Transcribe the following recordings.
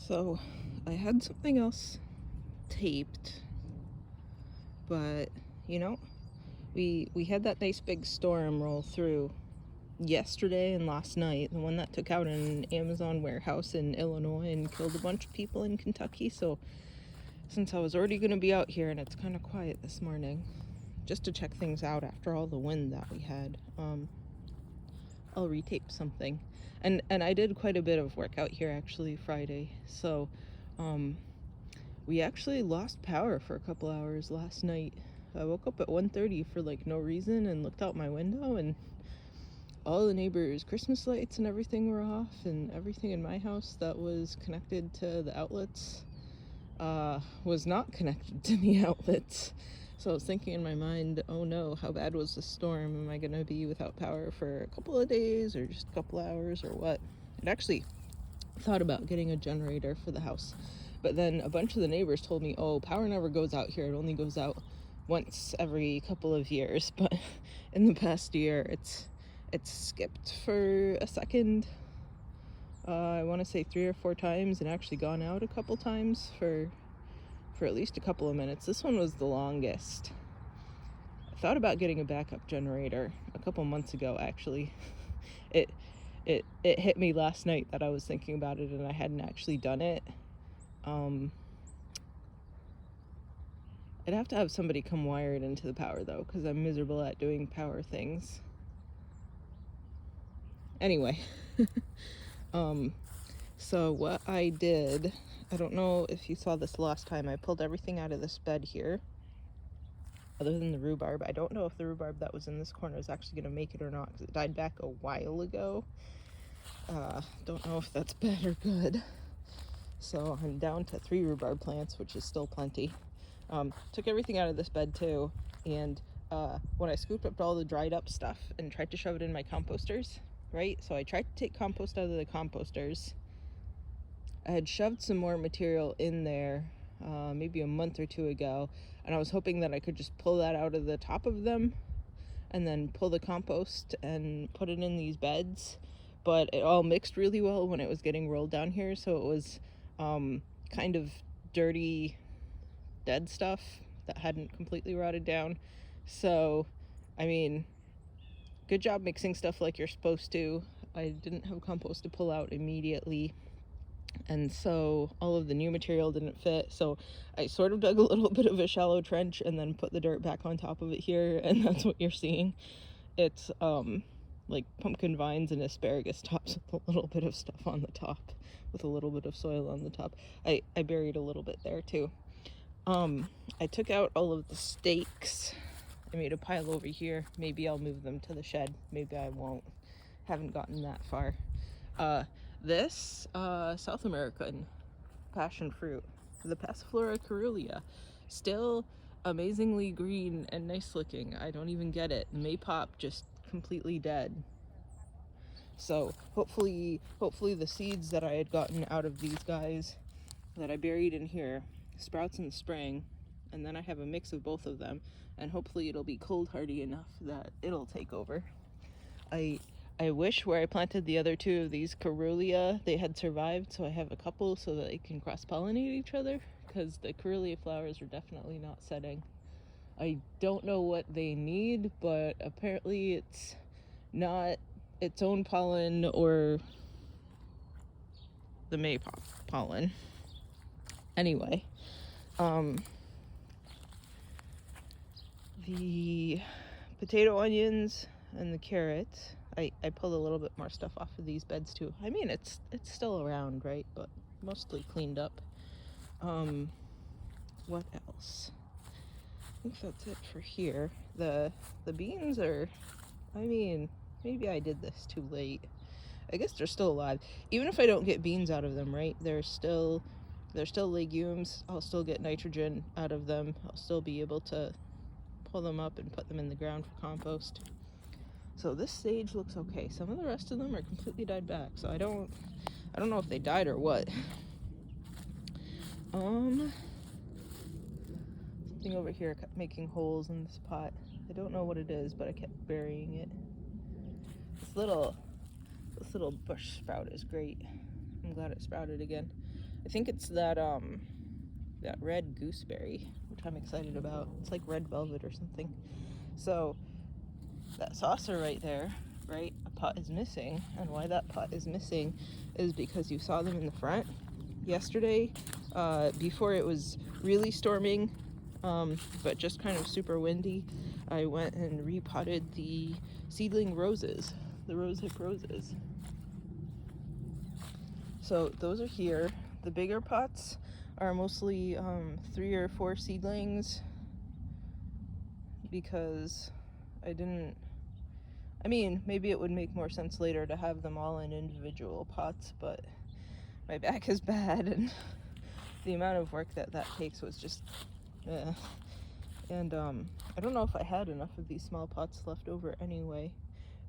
So I had something else taped, but you know, we had that nice big storm roll through yesterday and last night, the one that took out an Amazon warehouse in Illinois and killed a bunch of people in Kentucky. So since I was already going to be out here and it's kind of quiet this morning, just to check things out after all the wind that we had, I'll retape something. And I did quite a bit of work out here actually Friday. So we actually lost power for a couple hours last night. I woke up at 1:30 for like no reason and looked out my window, and all the neighbors' Christmas lights and everything were off, and everything in my house that was connected to the outlets was not connected to the outlets. So I was thinking in my mind, oh no, how bad was the storm? Am I going to be without power for a couple of days or just a couple hours or what? I'd actually thought about getting a generator for the house, but then a bunch of the neighbors told me, oh, power never goes out here. It only goes out once every couple of years. But in the past year, it's skipped for a second. I want to say 3 or 4 times, and actually gone out a couple times for at least a couple of minutes. This one was the longest. I thought about getting a backup generator a couple months ago, actually. It hit me last night that I was thinking about it and I hadn't actually done it. I'd have to have somebody come wire it into the power though, because I'm miserable at doing power things. Anyway, so what I did, I don't know if you saw this last time, I pulled everything out of this bed here, other than the rhubarb. I don't know if the rhubarb that was in this corner is actually going to make it or not, because it died back a while ago. Don't know if that's bad or good. So I'm down to 3 rhubarb plants, which is still plenty. Took everything out of this bed too, and when I scooped up all the dried up stuff and tried to shove it in my composters, right? So I tried to take compost out of the composters. I had shoved some more material in there maybe a month or 2 ago, and I was hoping that I could just pull that out of the top of them and then pull the compost and put it in these beds. But it all mixed really well when it was getting rolled down here, so it was kind of dirty, dead stuff that hadn't completely rotted down. So, I mean, good job mixing stuff like you're supposed to. I didn't have compost to pull out immediately, and so all of the new material didn't fit. So I sort of dug a little bit of a shallow trench and then put the dirt back on top of it here, and that's what you're seeing. It's like pumpkin vines and asparagus tops with a little bit of stuff on the top, with a little bit of soil on the top. I buried a little bit there too. I took out all of the stakes. I made a pile over here. Maybe I'll move them to the shed. Maybe I won't. Haven't gotten that far. This South American passion fruit, the Passiflora caerulea, still amazingly green and nice looking. I don't even get it. Maypop just completely dead. So hopefully the seeds that I had gotten out of these guys that I buried in here sprouts in the spring, and then I have a mix of both of them, and hopefully it'll be cold hardy enough that it'll take over. I wish where I planted the other 2 of these caerulea they had survived, so I have a couple so that they can cross-pollinate each other, because the caerulea flowers are definitely not setting. I don't know what they need, but apparently it's not its own pollen or the maypop pollen. Anyway, the potato onions and the carrots, I pulled a little bit more stuff off of these beds too. I mean, it's still around, right? But mostly cleaned up. What else? I think that's it for here. The beans are, I mean, maybe I did this too late. I guess they're still alive. Even if I don't get beans out of them, right? They're still legumes. I'll still get nitrogen out of them. I'll still be able to pull them up and put them in the ground for compost. So this sage looks okay. Some of the rest of them are completely died back, so I don't know if they died or what. Something over here kept making holes in this pot. I don't know what it is, but I kept burying it. This little bush sprout is great. I'm glad it sprouted again. I think it's that red gooseberry, which I'm excited about. It's like red velvet or something. So that saucer right there, right, a pot is missing. And why that pot is missing is because you saw them in the front yesterday, before it was really storming, but just kind of super windy. I went and repotted the seedling roses, the rosehip roses. So those are here. The bigger pots are mostly 3 or 4 seedlings, because I mean, maybe it would make more sense later to have them all in individual pots, but my back is bad and the amount of work that takes was just, and I don't know if I had enough of these small pots left over anyway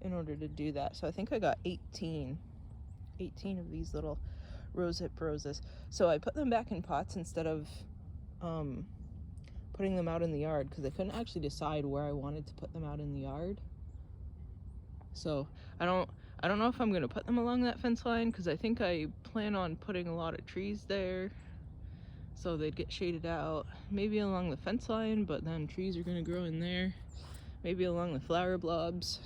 in order to do that. So I think I got 18 of these little rosehip roses. So I put them back in pots instead of putting them out in the yard, because I couldn't actually decide where I wanted to put them out in the yard. So I don't know if I'm gonna put them along that fence line, because I think I plan on putting a lot of trees there, so they'd get shaded out. Maybe along the fence line, but then trees are gonna grow in there. Maybe along the flower blobs.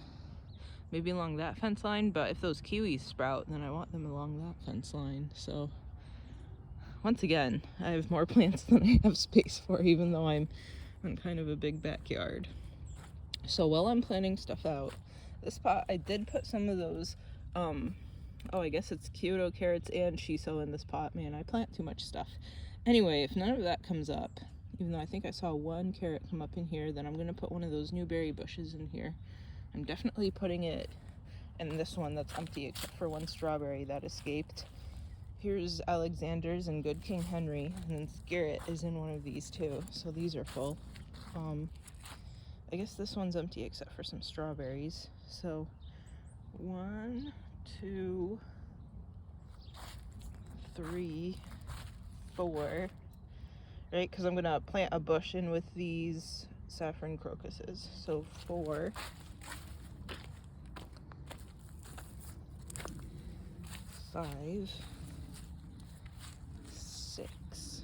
Maybe along that fence line, but if those kiwis sprout, then I want them along that fence line. So once again, I have more plants than I have space for, even though I'm on kind of a big backyard. So while I'm planning stuff out, this pot, I did put some of those, oh, I guess it's Kyoto carrots and shiso in this pot. Man, I plant too much stuff. Anyway, if none of that comes up, even though I think I saw 1 carrot come up in here, then I'm going to put one of those new berry bushes in here. I'm definitely putting it in this one that's empty, except for 1 strawberry that escaped. Here's Alexander's and Good King Henry, and then Scarrett is in one of these too, so these are full. I guess this one's empty except for some strawberries. So 1, 2, 3, 4, right? Because I'm gonna plant a bush in with these saffron crocuses. So 4, 5, 6.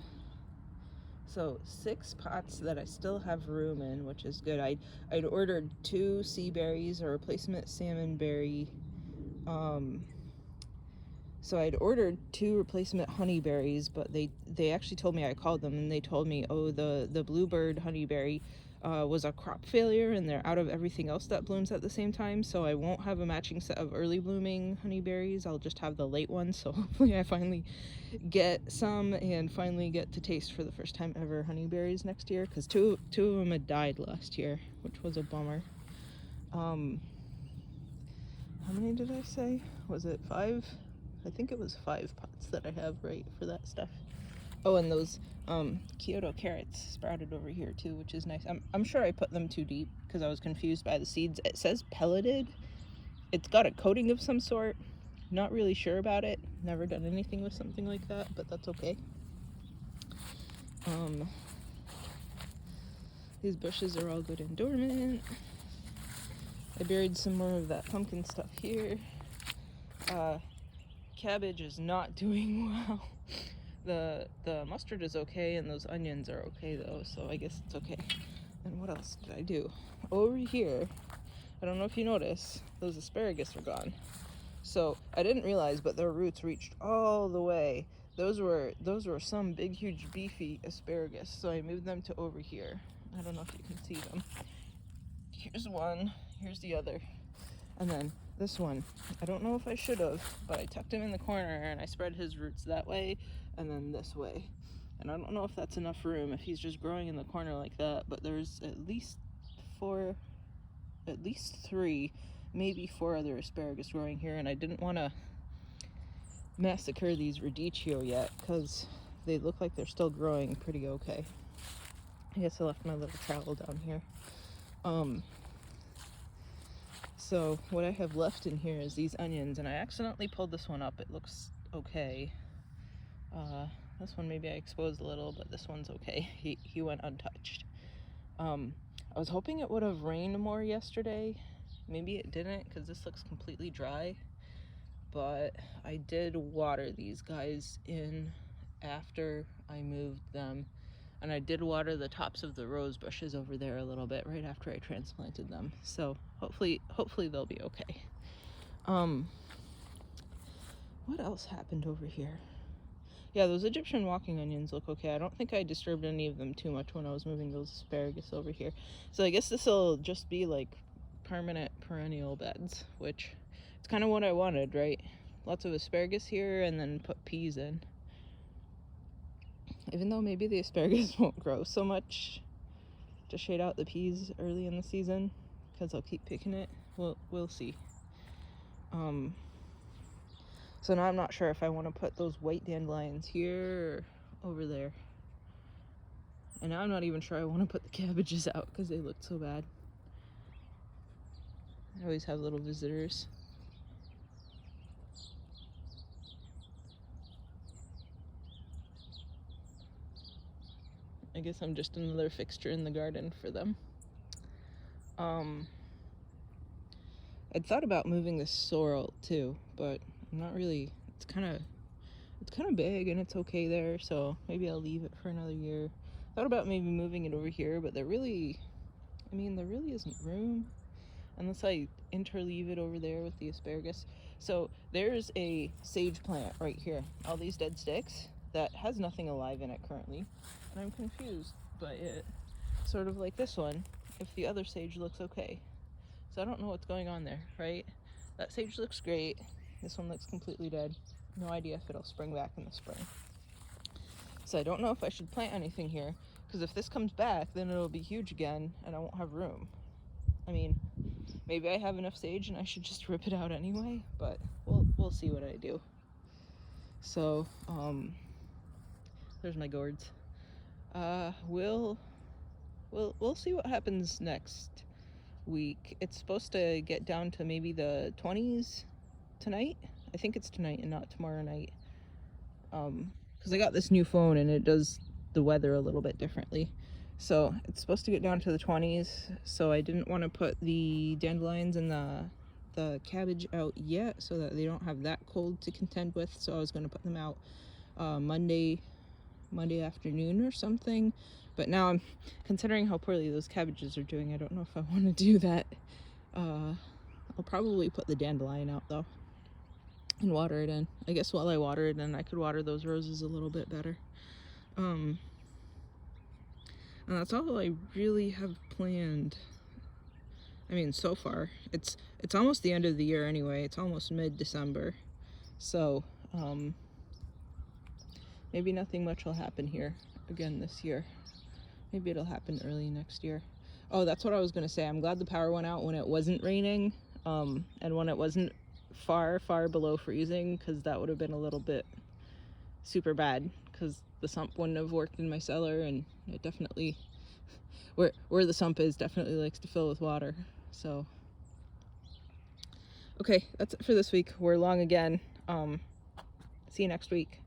So 6 pots that I still have room in, which is good. I'd ordered 2 sea berries, a replacement salmon berry. So I'd ordered 2 replacement honeyberries, but they actually told me, I called them and they told me, oh, the bluebird honeyberry was a crop failure and they're out of everything else that blooms at the same time, so I won't have a matching set of early blooming honeyberries. I'll just have the late ones, so hopefully I finally get some and finally get to taste for the first time ever honeyberries next year, because two of them had died last year, which was a bummer. How many did I say? Was it 5? I think it was 5 pots that I have right for that stuff. Oh, and those Kyoto carrots sprouted over here too, which is nice. I'm sure I put them too deep because I was confused by the seeds. It says pelleted. It's got a coating of some sort. Not really sure about it. Never done anything with something like that, but that's okay. These bushes are all good and dormant. I buried some more of that pumpkin stuff here. Cabbage is not doing well. The mustard is okay, and those onions are okay though, so I guess it's okay. And what else did I do? Over here, I don't know if you notice, those asparagus are gone. So I didn't realize, but their roots reached all the way. Those were some big, huge, beefy asparagus, so I moved them to over here. I don't know if you can see them. Here's one, here's the other, and then this one. I don't know if I should have, but I tucked him in the corner and I spread his roots that way and then this way. And I don't know if that's enough room if he's just growing in the corner like that, but there's at least 3, maybe 4 other asparagus growing here, and I didn't want to massacre these radicchio yet because they look like they're still growing pretty okay. I guess I left my little trowel down here. So what I have left in here is these onions, and I accidentally pulled this one up. It looks okay. This one maybe I exposed a little, but this one's okay. He went untouched. I was hoping it would have rained more yesterday. Maybe it didn't, because this looks completely dry. But I did water these guys in after I moved them, and I did water the tops of the rose bushes over there a little bit right after I transplanted them. So hopefully they'll be okay. What else happened over here? Yeah, those Egyptian walking onions look okay. I don't think I disturbed any of them too much when I was moving those asparagus over here. So I guess this will just be like permanent perennial beds, which it's kind of what I wanted, right? Lots of asparagus here and then put peas in. Even though maybe the asparagus won't grow so much to shade out the peas early in the season, because I'll keep picking it. We'll see. So now I'm not sure if I want to put those white dandelions here or over there. And now I'm not even sure I want to put the cabbages out because they look so bad. I always have little visitors. I guess I'm just another fixture in the garden for them. I'd thought about moving this sorrel too, but I'm not really. It's kind of big and it's okay there, so maybe I'll leave it for another year. Thought about maybe moving it over here, but there really isn't room unless I interleave it over there with the asparagus. So there's a sage plant right here, all these dead sticks, that has nothing alive in it currently, and I'm confused by it, sort of like this one, if the other sage looks okay. So I don't know what's going on there, right? That sage looks great, this one looks completely dead. No idea if it'll spring back in the spring. So I don't know if I should plant anything here, because if this comes back, then it'll be huge again and I won't have room. I mean, maybe I have enough sage and I should just rip it out anyway, but we'll see what I do. So, there's my gourds. We'll see what happens next week. It's supposed to get down to maybe the 20s tonight. I think it's tonight and not tomorrow night. Because I got this new phone and it does the weather a little bit differently. So it's supposed to get down to the 20s, so I didn't want to put the dandelions and the cabbage out yet so that they don't have that cold to contend with. So I was going to put them out Monday afternoon or something. But now I'm considering how poorly those cabbages are doing. I don't know if I want to do that. I'll probably put the dandelion out though and water it in. I guess while I water it in, I could water those roses a little bit better. And that's all I really have planned. I mean, so far. It's almost the end of the year anyway. It's almost mid-December. So, maybe nothing much will happen here again this year. Maybe it'll happen early next year. Oh, that's what I was going to say. I'm glad the power went out when it wasn't raining, and when it wasn't far below freezing, because that would have been a little bit super bad, because the sump wouldn't have worked in my cellar, and it definitely, where the sump is, definitely likes to fill with water. So, okay, that's it for this week. We're long again. See you next week.